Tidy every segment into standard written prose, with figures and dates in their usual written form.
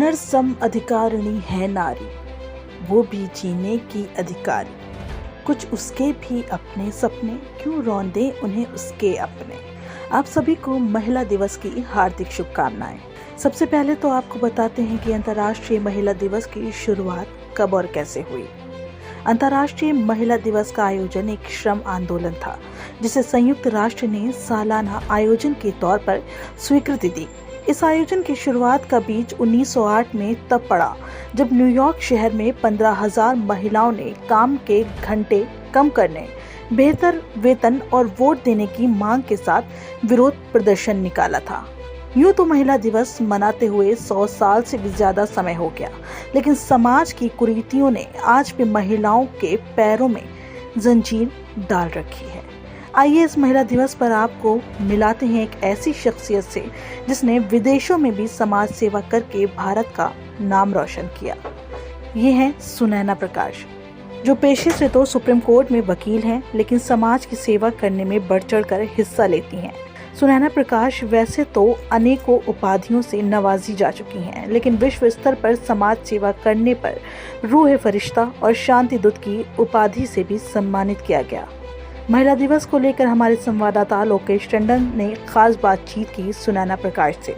नरसम अधिकारिणी है नारी, वो भी जीने की अधिकारी। कुछ उसके भी अपने सपने, क्यों रौंदे उन्हें उसके अपने। आप सभी को महिला दिवस की हार्दिक शुभकामनाएं। सबसे पहले तो आपको बताते हैं कि अंतर्राष्ट्रीय महिला दिवस की शुरुआत कब और कैसे हुई। अंतर्राष्ट्रीय महिला दिवस का आयोजन एक श्रम आंदोलन था, जिसे संयुक्त राष्ट्र ने सालाना आयोजन के तौर पर स्वीकृति दी। इस आयोजन की शुरुआत का बीज 1908 में तब पड़ा, जब न्यूयॉर्क शहर में 15,000 महिलाओं ने काम के घंटे कम करने, बेहतर वेतन और वोट देने की मांग के साथ विरोध प्रदर्शन निकाला था। यूं तो महिला दिवस मनाते हुए 100 साल से भी ज्यादा समय हो गया, लेकिन समाज की कुरीतियों ने आज भी महिलाओं के पैरों में जंजीर डाल रखी है। आइए इस महिला दिवस पर आपको मिलाते हैं एक ऐसी शख्सियत से जिसने विदेशों में भी समाज सेवा करके भारत का नाम रोशन किया। ये हैं सुनैना प्रकाश, जो पेशे से तो सुप्रीम कोर्ट में वकील हैं, लेकिन समाज की सेवा करने में बढ़ चढ़ कर हिस्सा लेती हैं। सुनैना प्रकाश वैसे तो अनेकों उपाधियों से नवाजी जा चुकी हैं, लेकिन विश्व स्तर पर समाज सेवा करने पर रूह फरिश्ता और शांति दूत की उपाधि से भी सम्मानित किया गया। महिला दिवस को लेकर हमारे संवाददाता लोकेश टंडन ने खास बातचीत की सुनैना प्रकाश से।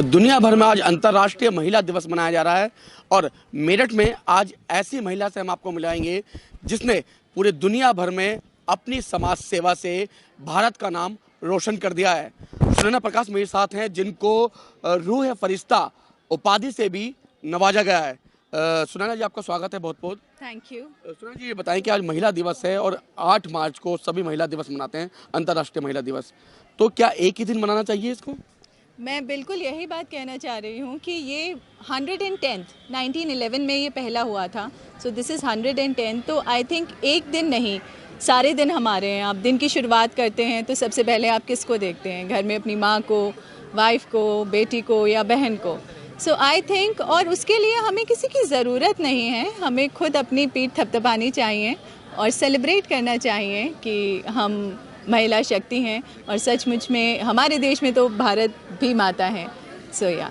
दुनिया भर में आज अंतर्राष्ट्रीय महिला दिवस मनाया जा रहा है और मेरठ में आज ऐसी महिला से हम आपको मिलाएंगे जिसने पूरे दुनिया भर में अपनी समाज सेवा से भारत का नाम रोशन कर दिया है। सुनैना प्रकाश मेरे साथ हैं, जिनको रूह फरिश्ता उपाधि से भी नवाजा गया है। सुनैना जी, आपका स्वागत है बहुत बहुत। Thank you. सुनैना जी, ये बताएं कि आज महिला दिवस है और 8 मार्च को सभी महिला दिवस मनाते हैं, अंतर्राष्ट्रीय महिला दिवस, तो क्या एक ही दिन मनाना चाहिए इसको? मैं बिल्कुल यही बात कहना चाह रही हूँ कि ये 110th 1911 में ये पहला हुआ था, सो दिस इज़ 110। तो आई थिंक एक दिन नहीं, सारे दिन हमारे हैं। आप दिन की शुरुआत करते हैं तो सबसे पहले आप किसको देखते हैं? घर में अपनी माँ को, वाइफ को, बेटी को या बहन को। सो आई थिंक, और उसके लिए हमें किसी की ज़रूरत नहीं है, हमें खुद अपनी पीठ थपथपानी चाहिए और सेलिब्रेट करना चाहिए कि हम महिला शक्ति हैं और सचमुच में हमारे देश में तो भारत भी माता है। सो या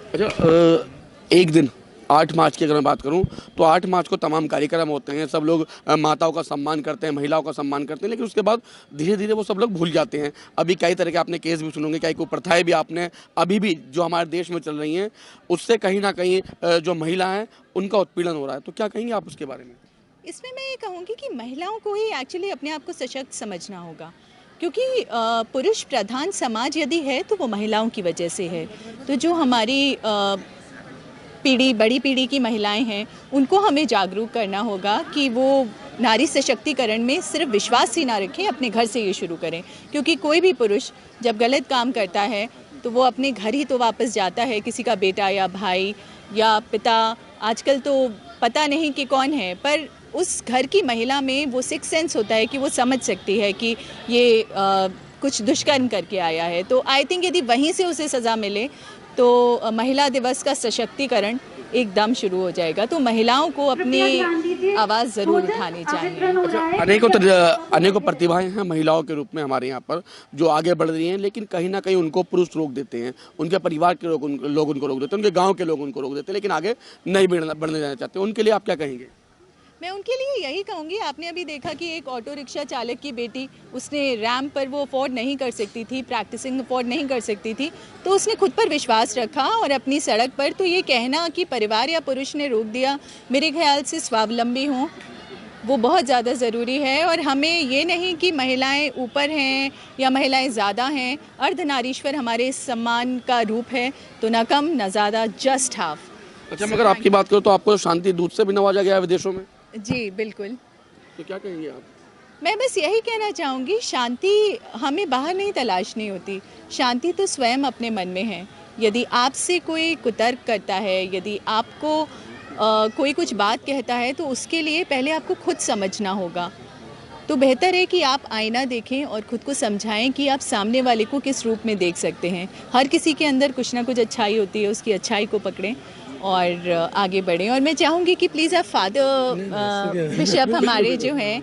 एक दिन 8 मार्च की अगर मैं बात करूं तो 8 मार्च को तमाम कार्यक्रम होते हैं, सब लोग माताओं का सम्मान करते हैं, महिलाओं का सम्मान करते हैं, लेकिन उसके बाद धीरे धीरे वो सब लोग भूल जाते हैं। अभी कई तरह के आपने केस भी सुनोगे, कई कुप्रथाएं भी आपने अभी भी जो हमारे देश में चल रही हैं, उससे कहीं ना कहीं जो महिला हैं उनका उत्पीड़न हो रहा है। तो क्या कहेंगे आप उसके बारे में? इसमें मैं ये कहूँगी कि महिलाओं को ही एक्चुअली अपने आप को सशक्त समझना होगा, क्योंकि पुरुष प्रधान समाज यदि है तो वो महिलाओं की वजह से है। तो जो हमारी बड़ी पीढ़ी की महिलाएं हैं, उनको हमें जागरूक करना होगा कि वो नारी सशक्तिकरण में सिर्फ विश्वास ही ना रखें, अपने घर से ये शुरू करें। क्योंकि कोई भी पुरुष जब गलत काम करता है तो वो अपने घर ही तो वापस जाता है, किसी का बेटा या भाई या पिता, आजकल तो पता नहीं कि कौन है, पर उस घर की महिला में वो सिक्स सेंस होता है कि वो समझ सकती है कि ये कुछ दुष्कर्म करके आया है। तो आई थिंक यदि वहीं से उसे सज़ा मिले तो महिला दिवस का सशक्तिकरण एकदम शुरू हो जाएगा। तो महिलाओं को अपनी आवाज़ ज़रूर उठानी चाहिए। अनेकों प्रतिभाएं हैं महिलाओं के रूप में हमारे यहाँ पर जो आगे बढ़ रही हैं, लेकिन कहीं ना कहीं उनको पुरुष रोक देते हैं, उनके परिवार के लोग उनको रोक देते हैं, उनके गाँव के लोग उनको रोक देते हैं, लेकिन आगे नहीं बढ़ने जाना चाहते। उनके लिए आप क्या कहेंगे? मैं उनके लिए यही कहूँगी, आपने अभी देखा कि एक ऑटो रिक्शा चालक की बेटी, उसने रैंप पर वो अफोर्ड नहीं कर सकती थी, प्रैक्टिसिंग अफोर्ड नहीं कर सकती थी, तो उसने खुद पर विश्वास रखा और अपनी सड़क पर, तो ये कहना कि परिवार या पुरुष ने रोक दिया, मेरे ख्याल से स्वावलंबी हों वो बहुत ज़्यादा ज़रूरी है। और हमें ये नहीं कि महिलाएं ऊपर हैं या महिलाएं ज़्यादा हैं, अर्धनारीश्वर हमारे सम्मान का रूप है, तो ना कम ना ज़्यादा, जस्ट हाफ। अच्छा, मगर आपकी बात करो तो आपको शांति दूत से भी नवाजा गया है विदेशों में? जी बिल्कुल। तो क्या कहेंगे आप? मैं बस यही कहना चाहूँगी, शांति हमें बाहर नहीं तलाशनी होती, शांति तो स्वयं अपने मन में है। यदि आपसे कोई कुतर्क करता है, यदि आपको कोई कुछ बात कहता है, तो उसके लिए पहले आपको खुद समझना होगा। तो बेहतर है कि आप आईना देखें और ख़ुद को समझाएं कि आप सामने वाले को किस रूप में देख सकते हैं। हर किसी के अंदर कुछ ना कुछ अच्छाई होती है, उसकी अच्छाई को पकड़ें और आगे बढ़ें। और मैं चाहूँगी कि प्लीज़ आप फादर बिशप हमारे जो हैं,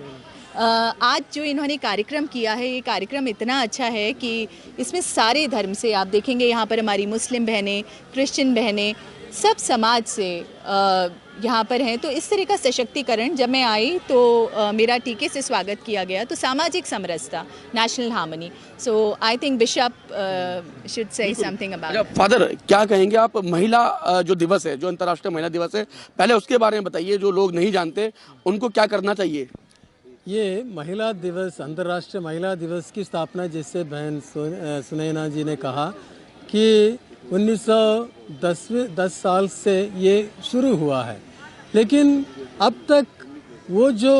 आज जो इन्होंने कार्यक्रम किया है, ये कार्यक्रम इतना अच्छा है कि इसमें सारे धर्म से आप देखेंगे, यहाँ पर हमारी मुस्लिम बहनें, क्रिश्चियन बहनें, सब समाज से यहाँ पर हैं। तो इस तरह का सशक्तिकरण, जब मैं आई तो मेरा टीके से स्वागत किया गया, तो सामाजिक समरसता, national harmony. So I think bishop should say something about. Father, क्या कहेंगे आप, महिला जो दिवस है, जो अंतर्राष्ट्रीय महिला दिवस है, पहले उसके बारे में बताइए, जो लोग नहीं जानते उनको क्या करना चाहिए। ये महिला दिवस, अंतर्राष्ट्रीय महिला दिवस की स्थापना, जैसे बहन सुनैना जी ने कहा कि 1910 साल से ये शुरू हुआ है, लेकिन अब तक वो जो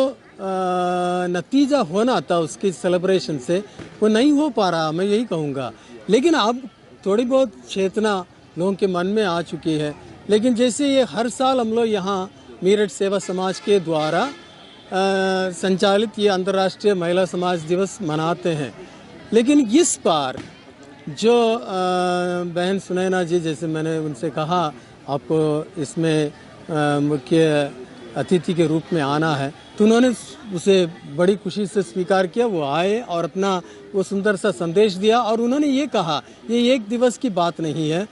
नतीजा होना था उसकी सेलिब्रेशन से, वो नहीं हो पा रहा, मैं यही कहूँगा। लेकिन अब थोड़ी बहुत चेतना लोगों के मन में आ चुकी है। लेकिन जैसे ये हर साल हम लोग यहाँ मेरठ सेवा समाज के द्वारा संचालित ये अंतर्राष्ट्रीय महिला समाज दिवस मनाते हैं, लेकिन इस बार जो बहन सुनैना जी, जैसे मैंने उनसे कहा आपको इसमें मुख्य अतिथि के रूप में आना है, तो उन्होंने उसे बड़ी खुशी से स्वीकार किया। वो आए और अपना वो सुंदर सा संदेश दिया, और उन्होंने ये कहा ये एक दिवस की बात नहीं है,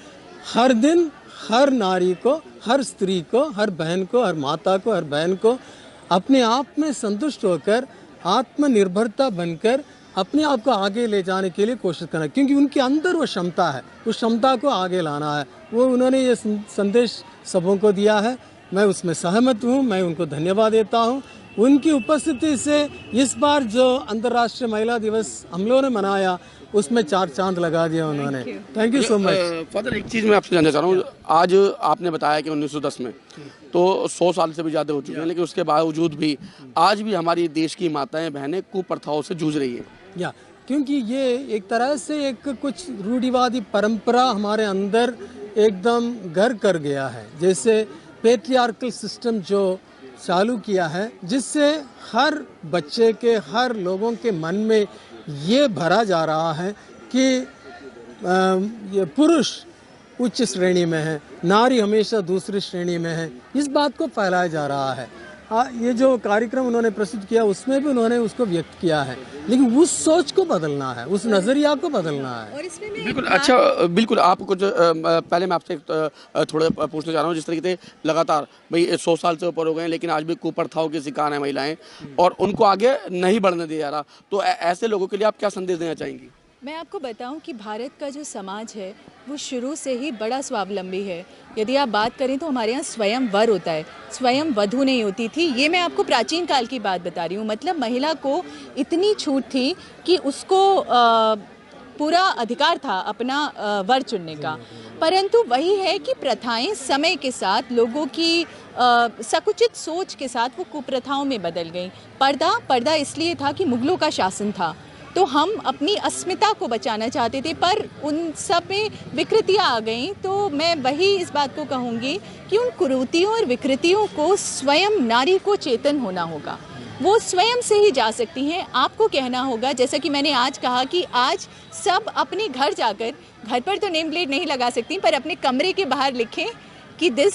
हर दिन हर नारी को, हर स्त्री को, हर बहन को, हर माता को, हर बहन को अपने आप में संतुष्ट होकर, आत्मनिर्भरता बनकर अपने आप को आगे ले जाने के लिए कोशिश करना, क्योंकि उनके अंदर वो क्षमता है, उस क्षमता को आगे लाना है। वो उन्होंने ये संदेश सबों को दिया है, मैं उसमें सहमत हूँ, मैं उनको धन्यवाद देता हूँ। उनकी उपस्थिति से इस बार जो अंतर्राष्ट्रीय महिला दिवस हम लोगों ने मनाया, उसमें 4 चांद लगा दिया उन्होंने। Thank you so much. Father, एक चीज़ मैं आपसे जानना चाह रहा हूँ, आज आपने बताया कि 1910 में तो 100 साल से भी ज़्यादा हो चुके हैं, लेकिन उसके बावजूद भी आज भी हमारी देश की माताएं बहनें कुप्रथाओं से जूझ रही है। क्योंकि ये एक तरह से एक कुछ रूढ़िवादी परंपरा हमारे अंदर एकदम घर कर गया है, जैसे पेट्रियार्कल सिस्टम जो चालू किया है, जिससे हर बच्चे के, हर लोगों के मन में ये भरा जा रहा है कि ये पुरुष उच्च श्रेणी में है, नारी हमेशा दूसरी श्रेणी में है। इस बात को फैलाया जा रहा है। ये जो कार्यक्रम उन्होंने प्रस्तुत किया, उसमें भी उन्होंने उसको व्यक्त किया है, लेकिन उस सोच को बदलना है, उस नज़रिया को बदलना है। और इसमें बिल्कुल। अच्छा, बिल्कुल, आप कुछ पहले मैं आपसे थोड़ा पूछना चाह रहा हूँ, जिस तरीके से लगातार भाई 100 साल से ऊपर हो गए, लेकिन आज भी कुप्रथाओं के शिकार हैं महिलाएं, और उनको आगे नहीं बढ़ने दिया जा रहा, तो ऐसे लोगों के लिए आप क्या संदेश देना चाहेंगी? मैं आपको बताऊं कि भारत का जो समाज है वो शुरू से ही बड़ा स्वावलंबी है। यदि आप बात करें तो हमारे यहाँ स्वयंवर होता है, स्वयं वधू नहीं होती थी। ये मैं आपको प्राचीन काल की बात बता रही हूँ। मतलब महिला को इतनी छूट थी कि उसको पूरा अधिकार था अपना वर चुनने का। परंतु वही है कि प्रथाएं समय के साथ, लोगों की सकुचित सोच के साथ वो कुप्रथाओं में बदल गई। पर्दा इसलिए था कि मुगलों का शासन था, तो हम अपनी अस्मिता को बचाना चाहते थे, पर उन सब में विकृतियाँ आ गईं। तो मैं वही इस बात को कहूँगी कि उन कुरीतियों और विकृतियों को स्वयं नारी को चेतन होना होगा। वो स्वयं से ही जा सकती हैं। आपको कहना होगा, जैसा कि मैंने आज कहा कि आज सब अपने घर जाकर, घर पर तो नेम प्लेट नहीं लगा सकती, पर अपने कमरे के बाहर लिखें कि दिस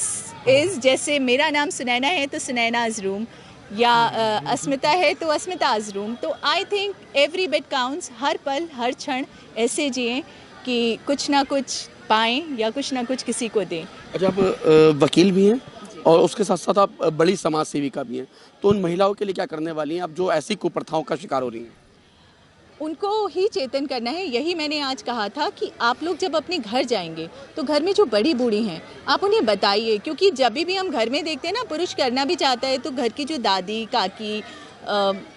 इज़, जैसे मेरा नाम सुनैना है तो सुनैनाज़ रूम, या अस्मिता है तो अस्मिताज़ रूम। तो I think every bit counts. हर पल, हर क्षण ऐसे जिएं कि कुछ ना कुछ पाएं या कुछ ना कुछ किसी को दें। अच्छा, आप वकील भी हैं और उसके साथ साथ आप बड़ी समाज सेविका भी हैं, तो उन महिलाओं के लिए क्या करने वाली हैं आप, जो ऐसी कुप्रथाओं का शिकार हो रही हैं? उनको ही चेतन करना है। यही मैंने आज कहा था कि आप लोग जब अपने घर जाएंगे तो घर में जो बड़ी बूढ़ी हैं आप उन्हें बताइए, क्योंकि जब भी हम घर में देखते हैं ना, पुरुष करना भी चाहता है तो घर की जो दादी, काकी,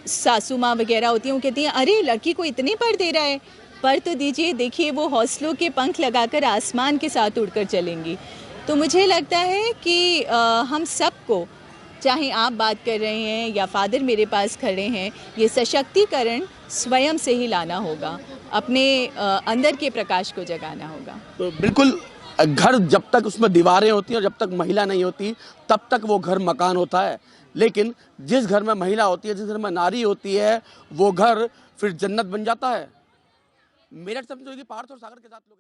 सासू माँ वगैरह होती हैं, वो कहती हैं अरे लड़की को इतने पर दे रहा है, पर तो दीजिए, देखिए वो हौसलों के पंख लगाकर आसमान के साथ उड़कर चलेंगी। तो मुझे लगता है कि हम सबको, चाहे आप बात कर रहे हैं या फादर मेरे पास खड़े हैं, ये सशक्तिकरण स्वयं से ही लाना होगा, अपने अंदर के प्रकाश को जगाना होगा। तो बिल्कुल, घर जब तक उसमें दीवारें होती हैं और जब तक महिला नहीं होती, तब तक वो घर मकान होता है। लेकिन जिस घर में महिला होती है, जिस घर में नारी होती है, वो घर फिर जन्नत बन जाता है। मेरठ से पार्थ और सागर के साथ लोग